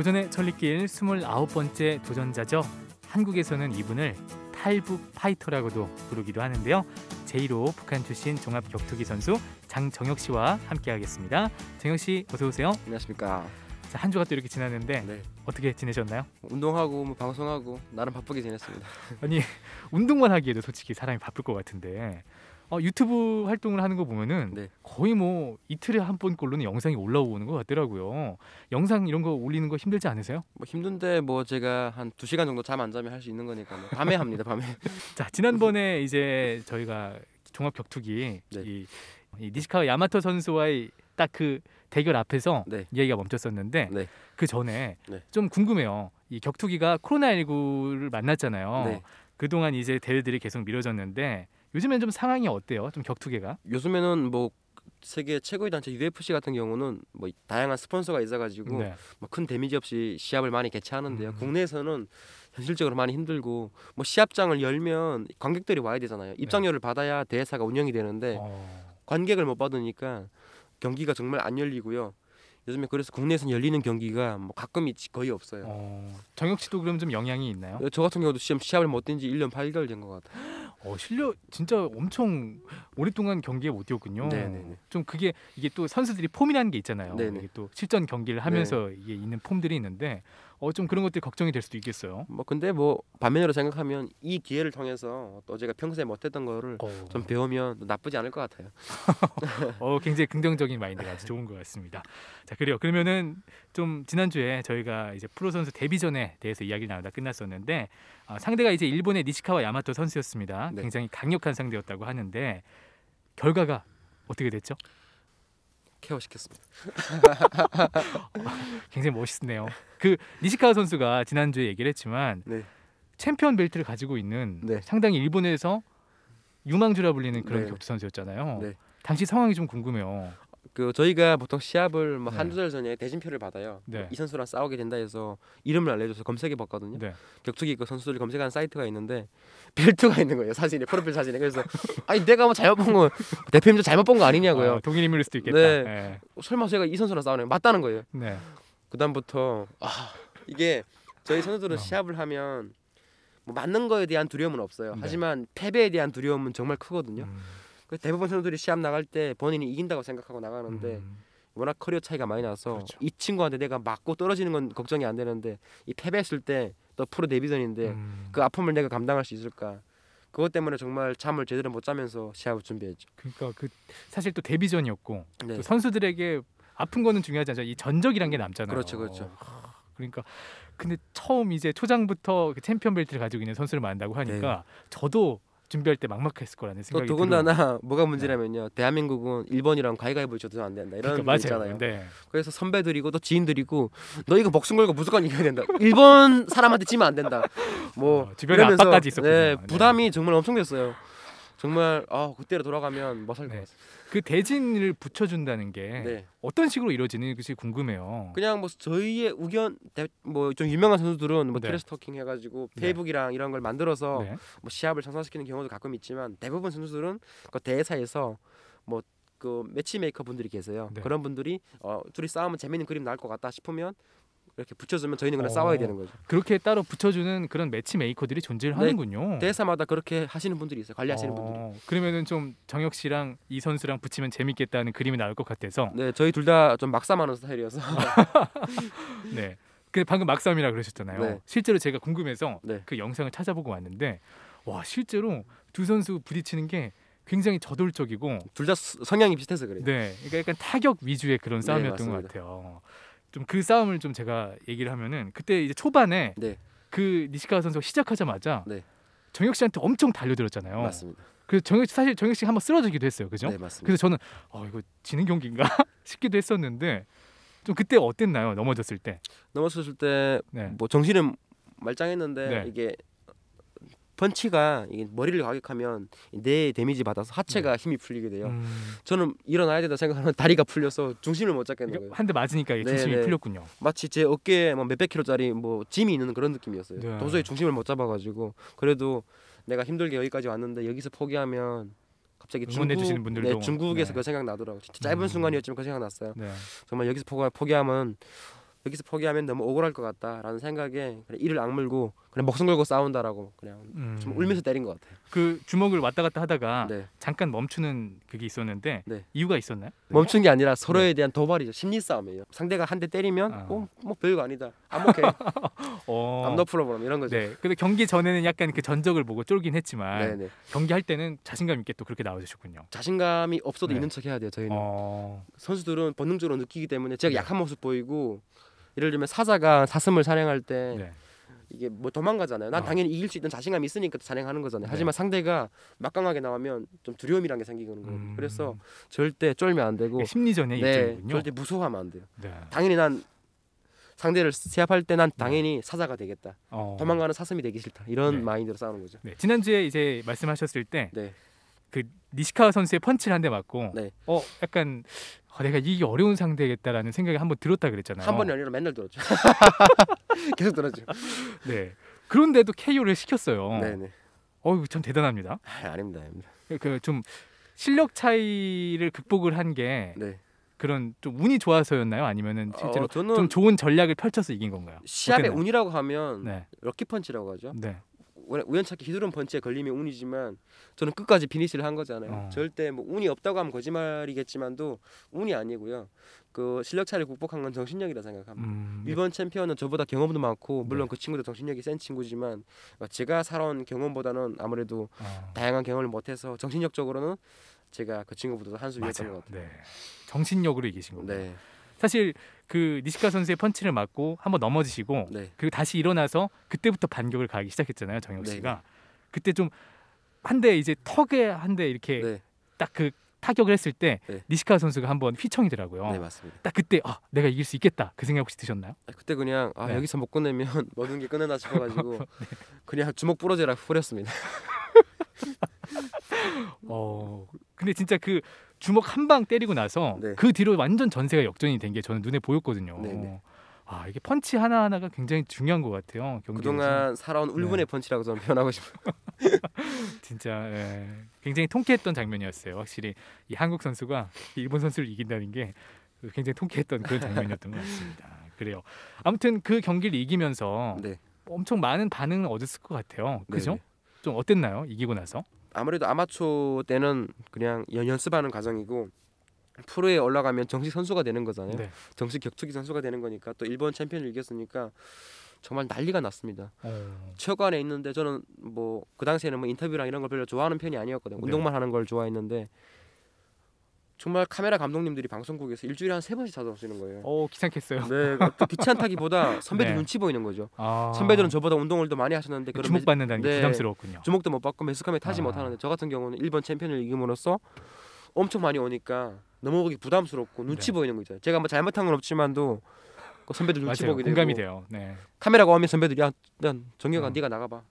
도전의 천리길 29번째 도전자죠. 한국에서는 이분을 탈북 파이터라고도 부르기도 하는데요. 제1호 북한 출신 종합 격투기 선수 장정혁 씨와 함께하겠습니다. 정혁 씨 어서 오세요. 안녕하십니까. 자, 한 주가 또 이렇게 지났는데 네. 어떻게 지내셨나요? 운동하고 뭐 방송하고 나름 바쁘게 지냈습니다. 아니 운동만 하기에도 솔직히 사람이 바쁠 것 같은데 유튜브 활동을 하는 거 보면은 네. 거의 뭐 이틀에 한 번꼴로는 영상이 올라오는 것 같더라고요. 영상 이런 거 올리는 거 힘들지 않으세요? 뭐 힘든데 뭐 제가 한 2시간 정도 잠 안 자면 할 수 있는 거니까 뭐 밤에 합니다. 밤에. 자, 지난번에 이제 저희가 종합 격투기 네. 이 니시카와 야마토 선수와의 딱 그 대결 앞에서 네. 이야기가 멈췄었는데 네. 그 전에 네. 좀 궁금해요. 이 격투기가 코로나19를 만났잖아요. 네. 그동안 이제 대회들이 계속 미뤄졌는데 요즘엔 좀 상황이 어때요? 좀 격투기가? 요즘에는 뭐 세계 최고의 단체 UFC 같은 경우는 뭐 다양한 스폰서가 있어가지고 네. 뭐 큰 데미지 없이 시합을 많이 개최하는데요. 음. 국내에서는 현실적으로 많이 힘들고 뭐 시합장을 열면 관객들이 와야 되잖아요. 입장료를 받아야 대회사가 운영이 되는데 관객을 못 받으니까 경기가 정말 안 열리고요. 요즘에 그래서 국내에서는 열리는 경기가 뭐 가끔 있지 거의 없어요. 정혁 씨도 그럼 좀 영향이 있나요? 저 같은 경우도 시합을 못 뛴 지 1년 8개월 된 것 같아요. 실력 진짜 엄청 오랫동안 경기에 못 뛰었군요. 네네네. 좀 이게 또 선수들이 폼이라는 게 있잖아요. 네네. 이게 또 실전 경기를 하면서 이게 있는 폼들이 있는데 좀 그런 것들이 걱정이 될 수도 있겠어요. 뭐 근데 뭐 반면으로 생각하면 이 기회를 통해서 또 제가 평소에 못했던 거를 좀 배우면 나쁘지 않을 것 같아요. 굉장히 긍정적인 마인드가 아주 좋은 것 같습니다. 자, 그래요. 그러면은 좀 지난주에 저희가 이제 프로 선수 데뷔전에 대해서 이야기를 나누다 끝났었는데 상대가 이제 일본의 니시카와 야마토 선수였습니다. 네. 굉장히 강력한 상대였다고 하는데 결과가 어떻게 됐죠? 케어 시켰습니다. 굉장히 멋있네요. 그 니시카와 선수가 지난주에 얘기를 했지만 네. 챔피언 벨트를 가지고 있는 네. 상당히 일본에서 유망주라 불리는 그런 네. 격투 선수였잖아요. 네. 당시 상황이 좀 궁금해요. 그 저희가 보통 시합을 뭐 네. 한두 달 전에 대진표를 받아요. 네. 이 선수랑 싸우게 된다 해서 이름을 알려줘서 검색해 봤거든요. 네. 격투기 그 선수들을 검색하는 사이트가 있는데 벨트가 있는 거예요. 사진에 프로필 사진에. 그래서 아니 내가 뭐 잘못 본 거 대표님도 잘못 본 거 아니냐고요. 동일 인물일 수도 있겠다. 네. 네. 설마 제가 이 선수랑 싸우는 게 맞다는 거예요. 네. 그다음부터 이게 저희 선수들은 시합을 하면 뭐 맞는 거에 대한 두려움은 없어요. 네. 하지만 패배에 대한 두려움은 정말 크거든요. 그래서 대부분 선수들이 시합 나갈 때 본인이 이긴다고 생각하고 나가는데 워낙 커리어 차이가 많이 나서 그렇죠. 이 친구한테 내가 맞고 떨어지는 건 걱정이 안 되는데 이 패배했을 때 또 프로 데뷔전인데 그 아픔을 내가 감당할 수 있을까? 그것 때문에 정말 잠을 제대로 못 자면서 시합을 준비했죠. 그러니까 사실 또 데뷔전이었고 네. 또 선수들에게 아픈 거는 중요하지 않죠. 이 전적이란 게 남잖아요. 그렇죠. 그러니까 근데 처음 이제 초장부터 그 챔피언 벨트를 가지고 있는 선수를 만나고 하니까 저도 준비할 때 막막했을 거라는 또 생각이 더군다나 뭐가 문제냐면요. 대한민국은 일본이랑 가위가위보 줘도 안 된다 이런 그러니까 거 있잖아요. 네. 그래서 선배들이고 또 지인들이고 너 이거 목숨 걸고 무조건 이겨야 된다. 일본 사람한테 지면 안 된다. 뭐 주변에 이러면서, 압박까지 있었군요. 네, 부담이 정말 엄청 됐어요. 정말 그때로 돌아가면 못 살 것 네. 같아요. 그 대진을 붙여준다는 게 네. 어떤 식으로 이루어지는 것이 궁금해요. 그냥 뭐 저희의 의견 뭐 좀 유명한 선수들은 뭐 네. 트래스토킹 해가지고 네. 페이북이랑 이런 걸 만들어서 네. 뭐 시합을 장사시키는 경우도 가끔 있지만 대부분 선수들은 그 대회사에서 뭐 그 매치메이커 분들이 계세요. 네. 그런 분들이 둘이 싸우면 재밌는 그림 나올 것 같다 싶으면 이렇게 붙여주면 저희는 그냥 싸워야 되는 거죠. 그렇게 따로 붙여주는 그런 매치 메이커들이 존재를 네. 하는군요. 대회사마다 그렇게 하시는 분들이 있어요. 관리하시는 분들이. 그러면은 좀 정혁 씨랑 이 선수랑 붙이면 재밌겠다는 그림이 나올 것 같아서. 네, 저희 둘 다 좀 막싸하는 스타일이어서. 네. 그 방금 막싸움이라 그러셨잖아요. 네. 실제로 제가 궁금해서 네. 그 영상을 찾아보고 왔는데 와 실제로 두 선수 부딪히는 게 굉장히 저돌적이고 둘 다 성향이 비슷해서 그래요. 네, 그러니까 약간 타격 위주의 그런 싸움이었던 것 맞습니다. 같아요. 좀 그 싸움을 좀 제가 얘기를 하면은 그때 이제 초반에 네, 그 니시카와 선수가 시작하자마자 네. 정혁 씨한테 엄청 달려들었잖아요. 맞습니다. 그래서 사실 정혁 씨 한번 쓰러지기도 했어요, 그죠? 네, 맞습니다. 그래서 저는 이거 지는 경기인가 싶기도 했었는데 좀 그때 어땠나요? 넘어졌을 때. 넘어섰을 때 네. 뭐 정신은 말짱했는데 네. 이게 펀치가 이게 머리를 가격하면 뇌에 데미지 받아서 하체가 힘이 풀리게 돼요. 저는 일어나야 된다 생각하면 다리가 풀려서 중심을 못 잡겠는 거예요. 한 대 맞으니까 이게 네, 중심이 네. 풀렸군요. 마치 제 어깨에 뭐 몇백 킬로짜리 뭐 짐이 있는 그런 느낌이었어요. 네. 도저히 중심을 못 잡아가지고 그래도 내가 힘들게 여기까지 왔는데 여기서 포기하면 갑자기 응원해 주시는 분들도 중국에서 네. 그 생각 나더라고. 진짜 짧은 순간이었지만 그 생각 났어요. 네. 정말 여기서 포기하면 여기서 포기하면 너무 억울할 것 같다라는 생각에 그냥 이를 악물고 그냥 목숨 걸고 싸운다라고 그냥 좀 울면서 때린 것 같아요. 그 주먹을 왔다 갔다 하다가 네. 잠깐 멈추는 그게 있었는데 네. 이유가 있었나요? 멈춘 게 아니라 서로에 대한 도발이죠. 심리 싸움이에요. 상대가 한 대 때리면 뭐 별거 아니다. I'm okay. I'm no problem 이런 거죠. 네. 근데 경기 전에는 약간 그 전적을 보고 쫄긴 했지만 네네. 경기할 때는 자신감 있게 또 그렇게 나와주셨군요. 자신감이 없어도 네. 있는 척 해야 돼요. 저희는 선수들은 본능적으로 느끼기 때문에 제가 약한 모습 보이고 예를 들면 사자가 사슴을 사냥할 때 네. 이게 뭐 도망가잖아요. 난 당연히 이길 수 있는 자신감이 있으니까 사냥하는 거잖아요. 하지만 상대가 막강하게 나오면 좀 두려움이란 게 생기는 거예요. 그래서 절대 쫄면 안 되고 심리전의 네, 입장이군요. 절대 무서워하면 안 돼요. 네. 당연히 난 상대를 시합할 때 난 당연히 사자가 되겠다. 도망가는 사슴이 되기 싫다. 이런 네. 마인드로 싸우는 거죠. 네. 지난주에 이제 말씀하셨을 때 네. 그 니시카와 선수의 펀치를 한 대 맞고 네. 약간 내가 이기기 어려운 상대겠다라는 생각이 한번 들었다 그랬잖아요. 한 번이 아니라 맨날 들었죠. 계속 들었죠. 네. 그런데도 KO를 시켰어요. 네네. 참 대단합니다. 아닙니다. 그 좀 실력 차이를 극복을 한 게 네. 그런 좀 운이 좋아서였나요? 아니면은 실제로 저는 좀 좋은 전략을 펼쳐서 이긴 건가요? 시합의 어땠나요? 운이라고 하면 네. 럭키 펀치라고 하죠. 네. 우연찮게 휘두른 펀치에 걸리면 운이지만 저는 끝까지 피니시를 한 거잖아요. 절대 뭐 운이 없다고 하면 거짓말이겠지만도 운이 아니고요. 그 실력 차이를 극복한 건 정신력이라 생각합니다. 일본 챔피언은 저보다 경험도 많고 물론 그 친구도 정신력이 센 친구지만 제가 살아온 경험보다는 아무래도 다양한 경험을 못해서 정신력적으로는 제가 그 친구보다 한 수 위였던 것 같아요. 네. 정신력으로 이기신 거예요. 네. 사실 그 니시카 선수의 펀치를 맞고 한번 넘어지시고 네. 그리고 다시 일어나서 그때부터 반격을 가기 시작했잖아요, 정혁 네. 씨가. 그때 좀 한 대 이제 턱에 한 대 이렇게 네. 딱 그 타격을 했을 때 네. 니시카 선수가 한번 휘청이더라고요. 네, 맞습니다. 딱 그때 내가 이길 수 있겠다 그 생각 혹시 드셨나요? 그때 그냥 네. 여기서 못 끝내면 모든 게 끝내나 싶어가지고 그냥 주먹 부러져라 뿌렸습니다. 근데 진짜 그 주먹 한 방 때리고 나서 네. 그 뒤로 완전 전세가 역전이 된 게 저는 눈에 보였거든요. 네네. 이게 펀치 하나하나가 굉장히 중요한 것 같아요. 경기에서. 그동안 살아온 울분의 펀치라고 저는 표현하고 싶어요. 진짜 굉장히 통쾌했던 장면이었어요. 확실히 이 한국 선수가 일본 선수를 이긴다는 게 굉장히 통쾌했던 그런 장면이었던 것 같습니다. 그래요. 아무튼 그 경기를 이기면서 네. 엄청 많은 반응을 얻었을 것 같아요. 그죠? 네네. 좀 어땠나요? 이기고 나서? 아무래도 아마추어 때는 그냥 연습하는 과정이고 프로에 올라가면 정식 선수가 되는 거잖아요. 네. 정식 격투기 선수가 되는 거니까 또 일본 챔피언을 이겼으니까 정말 난리가 났습니다. 체육관에 있는데 저는 뭐 그 당시에는 뭐 인터뷰랑 이런 걸 별로 좋아하는 편이 아니었거든요. 네. 운동만 하는 걸 좋아했는데 정말 카메라 감독님들이 방송국에서 일주일에 한 3번씩 찾아오시는 거예요. 귀찮겠어요. 네, 또 귀찮다기보다 선배들 네. 눈치 보이는 거죠. 선배들은 저보다 운동을 더 많이 하셨는데 그런 주목받는다는 게 네. 부담스러웠군요. 주목도 못 받고 매스컴에 타지 못하는데 저 같은 경우는 일본 챔피언을 이김으로써 엄청 많이 오니까 넘어가기 부담스럽고 눈치 네. 보이는 거 있잖아요. 제가 뭐 잘못한 건 없지만도 그 선배들 눈치 맞아요. 보게 공감이 되고 돼요. 네. 카메라가 오면 선배들이 야 정혁아 네가 나가봐.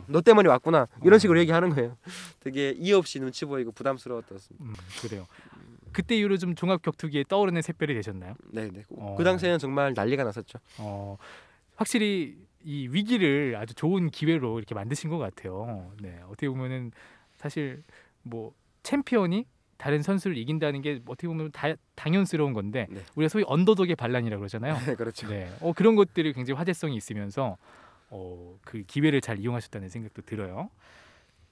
너 때문에 왔구나. 이런 식으로 얘기하는 거예요. 되게 이유 없이 눈치 보이고 부담스러웠던. 그래요. 그때 이후로 좀 종합 격투기에 떠오르는 샛별이 되셨나요? 네네. 그 당시에는 정말 난리가 났었죠. 확실히 이 위기를 아주 좋은 기회로 이렇게 만드신 것 같아요. 네, 어떻게 보면은 사실 뭐 챔피언이 다른 선수를 이긴다는 게 어떻게 보면 당연스러운 건데 네. 우리가 소위 언더독의 반란이라고 그러잖아요. 네, 그렇죠. 네, 그런 것들이 굉장히 화제성이 있으면서 그 기회를 잘 이용하셨다는 생각도 들어요.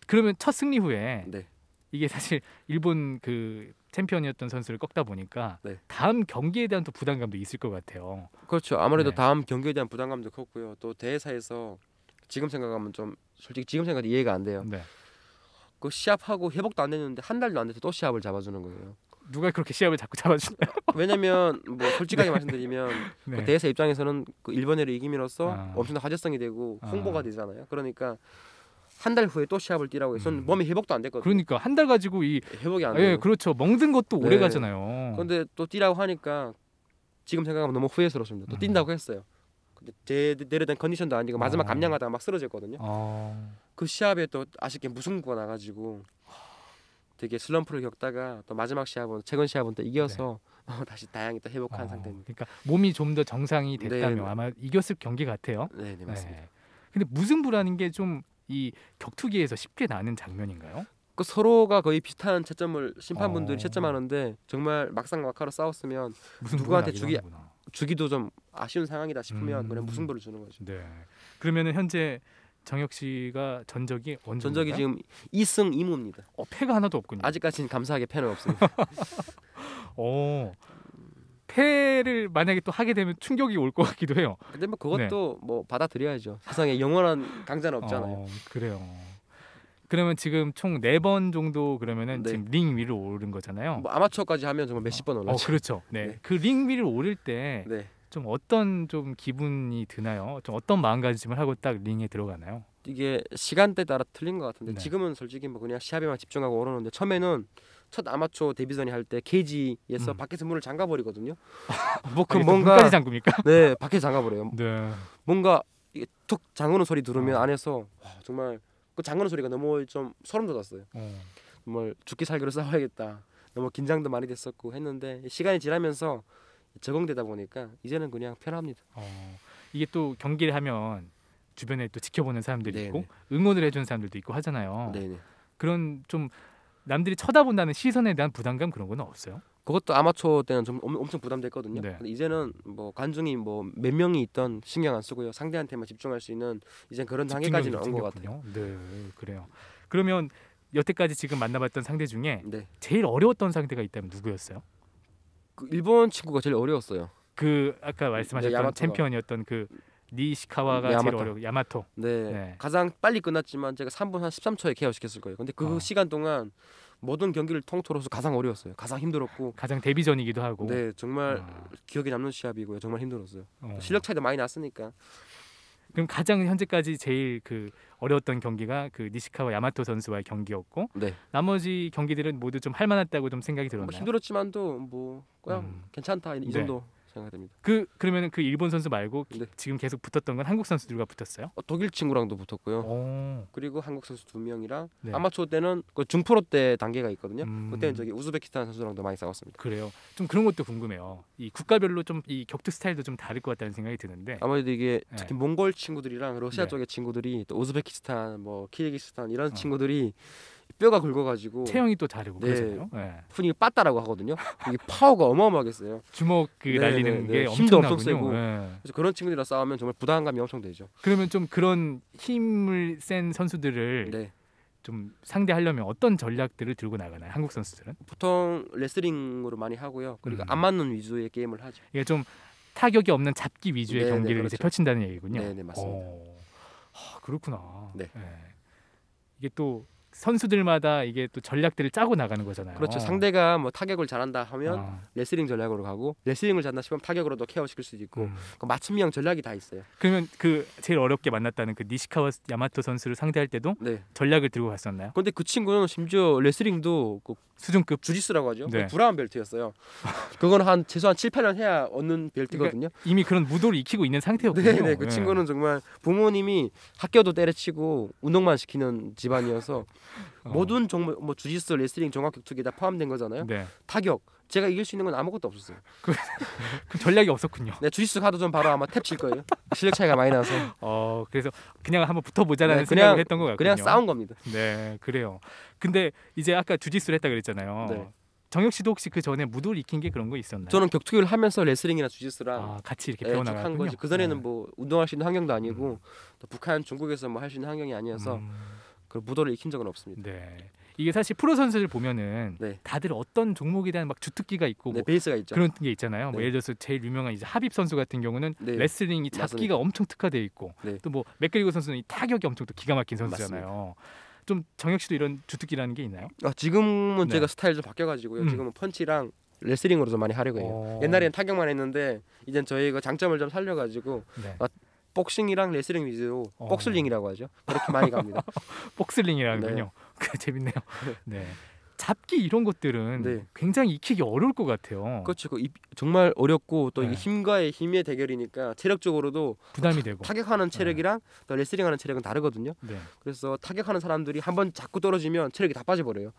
그러면 첫 승리 후에 네. 이게 사실 일본 그 챔피언이었던 선수를 꺾다 보니까 네. 다음 경기에 대한 또 부담감도 있을 것 같아요. 그렇죠. 아무래도 네. 다음 경기에 대한 부담감도 컸고요. 또 대회사에서 지금 생각하면 좀 솔직히 지금 생각도 이해가 안 돼요. 네. 그 시합하고 회복도 안 됐는데 한 달도 안 돼서 또 시합을 잡아주는 거예요. 누가 그렇게 시합을 자꾸 잡아주나요? 왜냐면 뭐 솔직하게 말씀드리면 네. 그 대회사 입장에서는 그 일본애를 이김으로써 아. 엄청난 화제성이 되고 홍보가 되잖아요. 그러니까 한 달 후에 또 시합을 뛰라고 해서 몸이 회복도 안 됐거든요. 그러니까 한 달 가지고 이 회복이 안 돼요. 그렇죠. 먹는 것도 오래 네. 가잖아요. 그런데 또 뛰라고 하니까 지금 생각하면 너무 후회스럽습니다. 또 뛴다고 했어요. 근데 제대로 된 컨디션도 아니고 마지막 감량하다가 막 쓰러졌거든요. 그 시합에 또 아쉽게 무승부가 나가지고 되게 슬럼프를 겪다가 또 마지막 시합은 최근 시합은 또 이겨서 다시 다행히 또 회복한 상태입니다. 그러니까 몸이 좀 더 정상이 됐다면 네. 아마 이겼을 경기 같아요. 네, 맞습니다. 네. 근데 무승부라는 게 좀 이 격투기에서 쉽게 나는 장면인가요? 그 서로가 거의 비슷한 채점을 심판분들이 채점하는데 정말 막상 막하로 싸웠으면 무승부가 누구한테 나기도 주기- 하는구나. 주기도 좀 아쉬운 상황이다 싶으면 그냥 무승부를 주는 거죠. 네. 그러면은 현재 정혁 씨가 전적이 어느 전적이 정도인가요? 지금 2승 2무입니다. 패가 하나도 없군요. 아직까지는 감사하게 패는 없습니다. 패를 만약에 또 하게 되면 충격이 올 것 같기도 해요. 근데 뭐 그것도 뭐 받아들여야죠. 세상에 영원한 강자는 없잖아요. 그래요. 그러면 지금 총 4번 정도 그러면은 네. 지금 링 위로 오른 거잖아요. 뭐 아마추어까지 하면 정말 몇십 번 올랐죠. 그렇죠. 네. 네. 그 링 위를 오를 때 좀 네. 어떤 좀 기분이 드나요? 좀 어떤 마음가짐을 하고 딱 링에 들어가나요? 이게 시간대 따라 틀린 것 같은데 네. 지금은 솔직히 뭐 그냥 시합에만 집중하고 오르는데 처음에는 첫 아마추어 데뷔전이 할 때 케이지에서 밖에서 문을 잠가 버리거든요. 뭐 그 뭔가 뭔가 잠굽니까? 네 밖에서 잠가 버려요. 네. 뭔가 이게 툭 잠그는 소리 들으면 안에서 와, 정말 그 잠그는 소리가 너무 좀 소름 돋았어요. 정말 죽기 살기로 싸워야겠다. 너무 긴장도 많이 됐었고 했는데 시간이 지나면서 적응되다 보니까 이제는 그냥 편합니다. 이게 또 경기를 하면 주변에 또 지켜보는 사람들이 네네. 있고 응원을 해주는 사람들도 있고 하잖아요. 네네. 그런 좀 남들이 쳐다본다는 시선에 대한 부담감 그런 건 없어요? 그것도 아마추어 때는 좀 엄청 부담됐거든요. 네. 근데 이제는 뭐 관중이 뭐 몇 명이 있던 신경 안 쓰고요. 상대한테만 집중할 수 있는 이제 그런 단계까지는 온 것 같아요. 네, 그래요. 그러면 여태까지 지금 만나봤던 상대 중에 네. 제일 어려웠던 상대가 있다면 누구였어요? 그 일본 친구가 제일 어려웠어요. 그 아까 말씀하셨던 야마토가. 챔피언이었던 그 니시카와가 야마토. 제일 어려워. 야마토. 네. 네. 가장 빨리 끝났지만 제가 3분 한 13초에 KO 시켰을 거예요. 근데 그 시간 동안 모든 경기를 통틀어서 가장 어려웠어요. 가장 힘들었고 가장 데뷔전이기도 하고. 네, 정말 기억에 남는 시합이고요. 정말 힘들었어요. 실력 차이도 많이 났으니까. 그럼 가장 현재까지 제일 그 어려웠던 경기가 그 니시카와 야마토 선수와의 경기였고 네. 나머지 경기들은 모두 좀 할만했다고 좀 생각이 들었나요? 뭐 힘들었지만도 뭐 그냥 괜찮다 이 네. 정도 생각됩니다. 그러면은 그 일본 선수 말고 네. 지금 계속 붙었던 건 한국 선수들과 붙었어요? 독일 친구랑도 붙었고요. 그리고 한국 선수 2명이랑 네. 아마추어 때는 그 중프로 때 단계가 있거든요. 음. 그때는 저기 우즈베키스탄 선수랑도 많이 싸웠습니다. 그래요. 좀 그런 것도 궁금해요. 이 국가별로 좀 이 격투 스타일도 좀 다를 것 같다는 생각이 드는데. 아무래도 이게 네. 특히 몽골 친구들이랑 러시아 네. 쪽의 친구들이 또 우즈베키스탄, 뭐 키르기스탄 이런 친구들이 뼈가 굵어가지고 체형이 또 다르고 네. 그러잖아요. 네. 흔히 빠따라고 하거든요. 이게 파워가 어마어마하게 세요. 주먹 그 네, 날리는 네, 게 네. 힘도 엄청 엄청나군요. 세고. 네. 그래서 그런 친구들이랑 싸우면 정말 부담감이 엄청 되죠. 그러면 좀 그런 힘을 센 선수들을 네. 좀 상대하려면 어떤 전략들을 들고 나가나요? 한국 선수들은? 보통 레슬링으로 많이 하고요. 그리고 안 맞는 위주의 게임을 하죠. 이게 좀 타격이 없는 잡기 위주의 네, 네, 경기를 그렇죠. 이제 펼친다는 얘기군요. 네, 네, 맞습니다. 그렇구나. 네. 이게 또 선수들마다 이게 또 전략들을 짜고 나가는 거잖아요. 그렇죠. 상대가 뭐 타격을 잘한다 하면 레슬링 전략으로 가고 레슬링을 잘한다 싶으면 타격으로도 케어 시킬 수도 있고 그 맞춤형 전략이 다 있어요. 그러면 그 제일 어렵게 만났다는 그 니시카와 야마토 선수를 상대할 때도 네. 전략을 들고 갔었나요? 근데 그 친구는 심지어 레슬링도 그 수준급 주짓수라고 하죠. 네. 브라운 벨트였어요. 그건 한 최소한 7, 8년 해야 얻는 벨트거든요. 이미 그런 무도를 익히고 있는 상태였군요. 네, 그 친구는 정말 부모님이 학교도 때려치고 운동만 시키는 집안이어서 모든 종목, 뭐 주짓수, 레슬링, 종합격투기 다 포함된 거잖아요. 네. 타격, 제가 이길 수 있는 건 아무것도 없었어요. 그 전략이 없었군요. 네, 주짓수 가도 좀 바로 아마 탭 칠 거예요. 실력 차이가 많이 나서. 그래서 그냥 한번 붙어보자라는 네, 생각을 했던 것 같군요. 그냥 싸운 겁니다. 네, 그래요. 근데 이제 아까 주짓수를 했다 그랬잖아요. 네. 정혁 씨도 혹시 그 전에 무도를 익힌 게 그런 거 있었나요? 저는 격투기를 하면서 레슬링이나 주짓수랑 같이 이렇게 네, 쭉 배워나갔군요. 한 거죠. 그 전에는 뭐 운동할 수 있는 환경도 아니고 또 북한, 중국에서 뭐 할 수 있는 환경이 아니어서 그 무도를 익힌 적은 없습니다. 네. 이게 사실 프로 선수들 보면은 네. 다들 어떤 종목에 대한 막 주특기가 있고 네, 뭐 베이스가 있죠. 그런 게 있잖아요. 네. 뭐 예를 들어서 제일 유명한 이제 하빕 선수 같은 경우는 네. 레슬링이 잡기가 맞습니다. 엄청 특화돼 있고 네. 또 뭐 맥그리거 선수는 이 타격이 엄청 또 기가 막힌 선수잖아요. 좀 정혁 씨도 이런 주특기라는 게 있나요? 지금은 네. 제가 스타일 좀 바뀌어가지고요. 지금은 펀치랑 레슬링으로 좀 많이 하려고 해요. 옛날에는 타격만 했는데 이젠 저희가 장점을 좀 살려가지고 네. 복싱이랑 레슬링 위주로 복슬링이라고 하죠. 그렇게 많이 갑니다. 복슬링이라는군요. 재밌네요. 네. 잡기 이런 것들은 네. 굉장히 익히기 어려울 것 같아요. 그렇죠. 정말 어렵고 또 네. 이게 힘과의 힘의 대결이니까 체력적으로도 부담이 되고. 타격하는 체력이랑 또 레슬링하는 체력은 다르거든요. 네. 그래서 타격하는 사람들이 한번 자꾸 떨어지면 체력이 다 빠져버려요.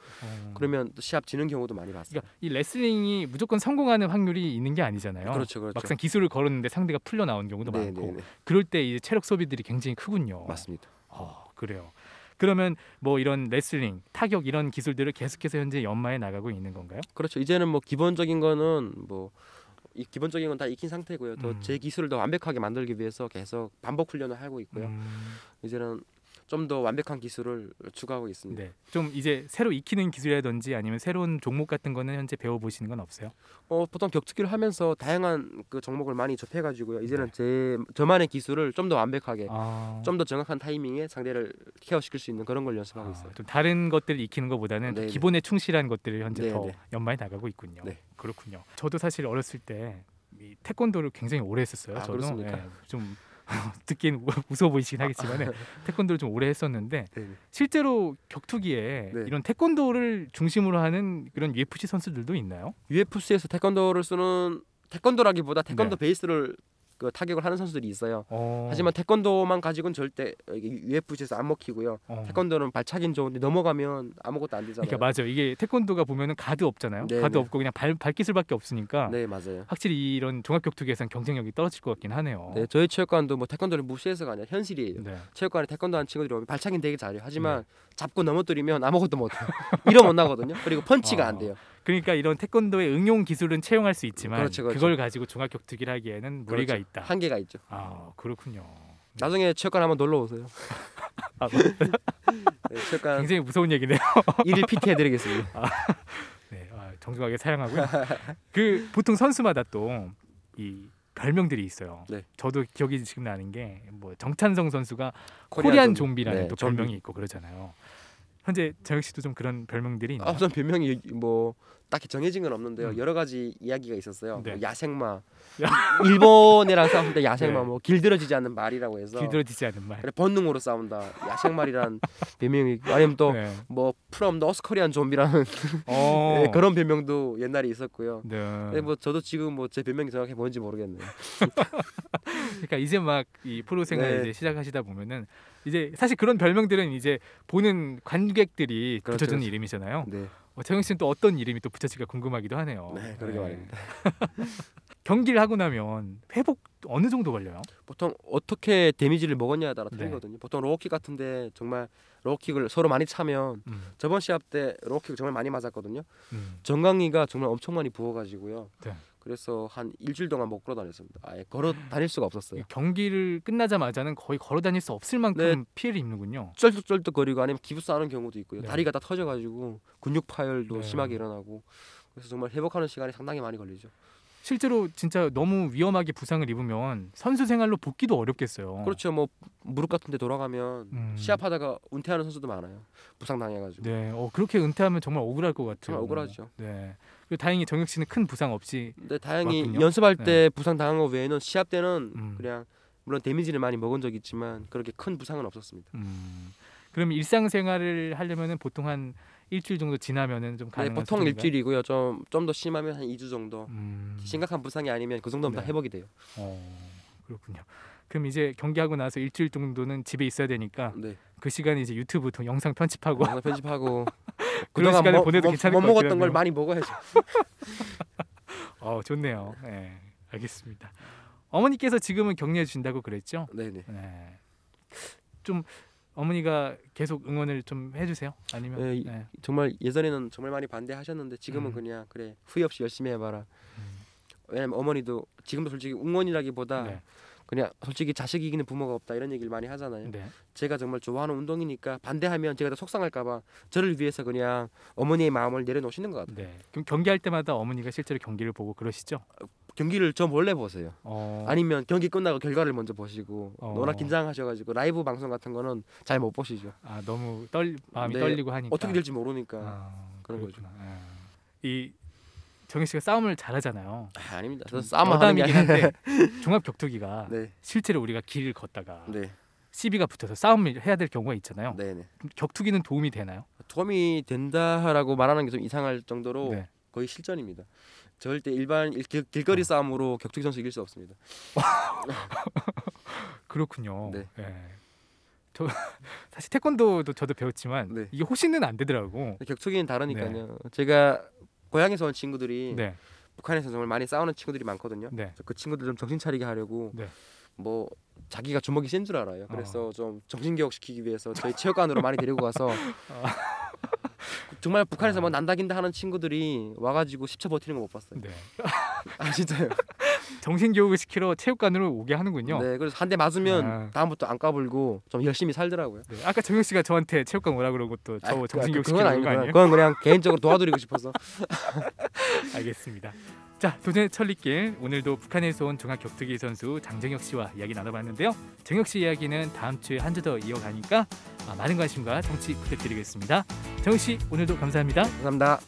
그러면 또 시합 지는 경우도 많이 봤어요. 그러니까 이 레슬링이 무조건 성공하는 확률이 있는 게 아니잖아요. 그렇죠, 그렇죠. 막상 기술을 걸었는데 상대가 풀려 나온 경우도 네, 많고. 네, 네. 그럴 때 이제 체력 소비들이 굉장히 크군요. 맞습니다. 그래요. 그러면 뭐 이런 레슬링, 타격 이런 기술들을 계속해서 현재 연마해 나가고 있는 건가요? 그렇죠. 이제는 뭐 기본적인 거는 뭐 이 기본적인 건 다 익힌 상태고요. 또 제 기술을 더 완벽하게 만들기 위해서 계속 반복 훈련을 하고 있고요. 이제는 좀 더 완벽한 기술을 추구하고 있습니다. 네. 좀 이제 새로 익히는 기술이라든지 아니면 새로운 종목 같은 거는 현재 배워보시는 건 없어요? 보통 격투기를 하면서 다양한 그 종목을 많이 접해가지고요. 이제는 저만의 기술을 좀 더 완벽하게, 좀 더 정확한 타이밍에 상대를 케어시킬 수 있는 그런 걸 연습하고 있어요. 좀 다른 것들을 익히는 것보다는 네네. 기본에 충실한 것들을 현재 네네. 더 연마해 나가고 있군요. 네. 그렇군요. 저도 사실 어렸을 때 이 태권도를 굉장히 오래 했었어요. 저도 그렇습니까? 좀 듣기엔 무서워 보이시긴 하겠지만 태권도를 좀 오래 했었는데 네네. 실제로 격투기에 네. 이런 태권도를 중심으로 하는 그런 UFC 선수들도 있나요? UFC에서 태권도를 쓰는 태권도라기보다 태권도 네. 베이스를 그 타격을 하는 선수들이 있어요. 하지만 태권도만 가지고는 절대 UFC에서 안 먹히고요. 태권도는 발차기는 좋은데 넘어가면 아무것도 안 되잖아요. 그러니까 맞아요. 이게 태권도가 보면은 가드 없잖아요. 네네. 가드 없고 그냥 발기술밖에 없으니까 네, 맞아요. 확실히 이런 종합격투기에서는 경쟁력이 떨어질 것 같긴 하네요. 네, 저희 체육관도 뭐 태권도를 무시해서가 아니라 현실이에요. 네. 체육관에 태권도 하는 친구들이 오면 발차기는 되게 잘해요. 하지만 잡고 넘어뜨리면 아무것도 못해요. 이러 못 나거든요. 그리고 펀치가 안 돼요. 그러니까 이런 태권도의 응용 기술은 채용할 수 있지만 그렇죠. 그걸 가지고 종합격투기를 하기에는 무리가 그렇죠. 있다. 한계가 있죠. 그렇군요. 나중에 체육관 한번 놀러 오세요. 네, 체육관 굉장히 무서운 얘기네요. 일일 PT 해드리겠습니다. 네, 정중하게 사양하고요. 그 보통 선수마다 또 이 별명들이 있어요. 네. 저도 기억이 지금 나는 게 뭐 정찬성 선수가 코리안 코리안 좀비라는 네, 또 좀비. 별명이 있고 그러잖아요. 현재 정혁 씨도 좀 그런 별명들이 있나요? 우선 별명이 뭐 딱히 정해진 건 없는데요. 여러 가지 이야기가 있었어요. 네. 뭐 야생마, 일본이랑 싸울 때 야생마, 네. 뭐 길들어지지 않는 말이라고 해서 길들어지지 않는 말. 그래, 본능으로 싸운다. 야생말이란 별명이 있고, 아니면 또 네. 뭐 프롬 노스 코리안 좀비라는 네, 그런 별명도 옛날에 있었고요. 네. 근데 뭐 저도 지금 뭐 제 별명이 정확히 뭔지 모르겠네요. 그러니까 이제 막 이 프로 생활 네. 이제 시작하시다 보면은 이제 사실 그런 별명들은 이제 보는 관객들이 그렇죠, 붙여주는 그렇죠. 이름이잖아요. 네, 정혁 씨는 또 어떤 이름이 또 붙여질까 궁금하기도 하네요. 네, 그러게 말입니다. 경기를 하고 나면 회복 어느 정도 걸려요? 보통 어떻게 데미지를 먹었냐에 따라 네. 틀리거든요. 보통 로우킥 같은데 정말 로우킥을 서로 많이 차면 저번 시합 때 로우킥을 정말 많이 맞았거든요. 정강이가 정말 엄청 많이 부어가지고요. 네. 그래서 한 일주일 동안 못 걸어 다녔습니다. 아예 걸어 다닐 수가 없었어요. 경기를 끝나자마자는 거의 걸어 다닐 수 없을 만큼 네. 피해를 입는군요. 쩔뚝쩔뚝거리고 아니면 기부스 하는 경우도 있고요. 네. 다리가 다 터져가지고 근육 파열도 네. 심하게 일어나고 그래서 정말 회복하는 시간이 상당히 많이 걸리죠. 실제로 진짜 너무 위험하게 부상을 입으면 선수 생활로 복귀도 어렵겠어요. 그렇죠. 뭐 무릎 같은 데 돌아가면 시합하다가 은퇴하는 선수도 많아요. 부상 당해가지고. 네, 그렇게 은퇴하면 정말 억울할 것 같아요. 정말 억울하죠. 네. 그리고 다행히 정혁 씨는 큰 부상 없이. 근데 다행히 맞군요. 연습할 때 부상 당한 거 외에는 시합 때는 음. 물론 데미지를 많이 먹은 적 있지만 그렇게 큰 부상은 없었습니다. 그럼 일상생활을 하려면은 보통 한 일주일 정도 지나면은 좀 네, 가능한 보통 수준인가요? 일주일이고요. 좀 더 심하면 한 2주 정도. 음. 심각한 부상이 아니면 그 정도면 네. 다 회복이 돼요. 그렇군요. 그럼 이제 경기하고 나서 일주일 정도는 집에 있어야 되니까 네. 그 시간에 이제 유튜브 영상 편집하고 영상 편집하고 그런 시간을 보내도 괜찮을 못 것 먹었던 같긴 걸 하네요. 많이 먹어야죠. 좋네요. 네, 알겠습니다. 어머니께서 지금은 격려해 주신다고 그랬죠? 네네. 네. 좀 어머니가 계속 응원을 좀 해주세요? 아니면 네, 네. 정말 예전에는 정말 많이 반대하셨는데 지금은 음. 그냥 그래 후회 없이 열심히 해봐라. 왜냐면 어머니도 지금도 솔직히 응원이라기보다 네. 그냥 솔직히 자식 이기는 부모가 없다 이런 얘기를 많이 하잖아요. 네. 제가 정말 좋아하는 운동이니까 반대하면 제가 더 속상할까봐 저를 위해서 그냥 어머니의 마음을 내려놓으시는 것 같아요. 네. 그럼 경기할 때마다 어머니가 실제로 경기를 보고 그러시죠? 경기를 저 몰래 보세요. 아니면 경기 끝나고 결과를 먼저 보시고 어. 워낙 긴장하셔가지고 라이브 방송 같은 거는 잘 못 보시죠. 너무 마음이 네, 떨리고 하니까 어떻게 될지 모르니까 그런 거죠. 그렇구나. 이 정희 씨가 싸움을 잘하잖아요. 아닙니다. 저 좀 싸움만 하는 게 여담이긴 아니라 한데 종합 격투기가 네, 실제로 우리가 길을 걷다가 네, 시비가 붙어서 싸움을 해야 될 경우가 있잖아요. 네, 네. 그럼 격투기는 도움이 되나요? 도움이 된다라고 말하는 게 좀 이상할 정도로 네. 거의 실전입니다. 절대 길거리 싸움으로 격투기 선수 이길 수 없습니다. 그렇군요. 네. 저 사실 태권도도 저도 배웠지만 네. 이게 호신은 안 되더라고. 격투기는 다르니까요. 제가 고향에서 온 친구들이 네. 북한에서 정말 많이 싸우는 친구들이 많거든요. 네. 그래서 그 친구들 좀 정신 차리게 하려고 네. 뭐 자기가 주먹이 센 줄 알아요. 그래서 좀 정신 교육 시키기 위해서 저희 체육관으로 많이 데리고 가서 정말 북한에서 뭐 난다긴다 하는 친구들이 와가지고 10초 버티는 거 못 봤어요. 네. 아 진짜요. 정신교육을 시키러 체육관으로 오게 하는군요. 네, 그래서 한 대 맞으면 다음부터 안 까불고 좀 열심히 살더라고요. 네. 아까 정혁 씨가 저한테 체육관 오라 그러고 또 저 정신교육 그건 시키는 거 아니에요? 그건 그냥 개인적으로 도와드리고 싶어서. 알겠습니다. 자, 도전의 천리길 오늘도 북한에서 온 종합격투기 선수 장정혁 씨와 이야기 나눠봤는데요. 정혁 씨 이야기는 다음 주에 한 주 더 이어가니까 많은 관심과 청취 부탁드리겠습니다. 정혁 씨 오늘도 감사합니다. 감사합니다.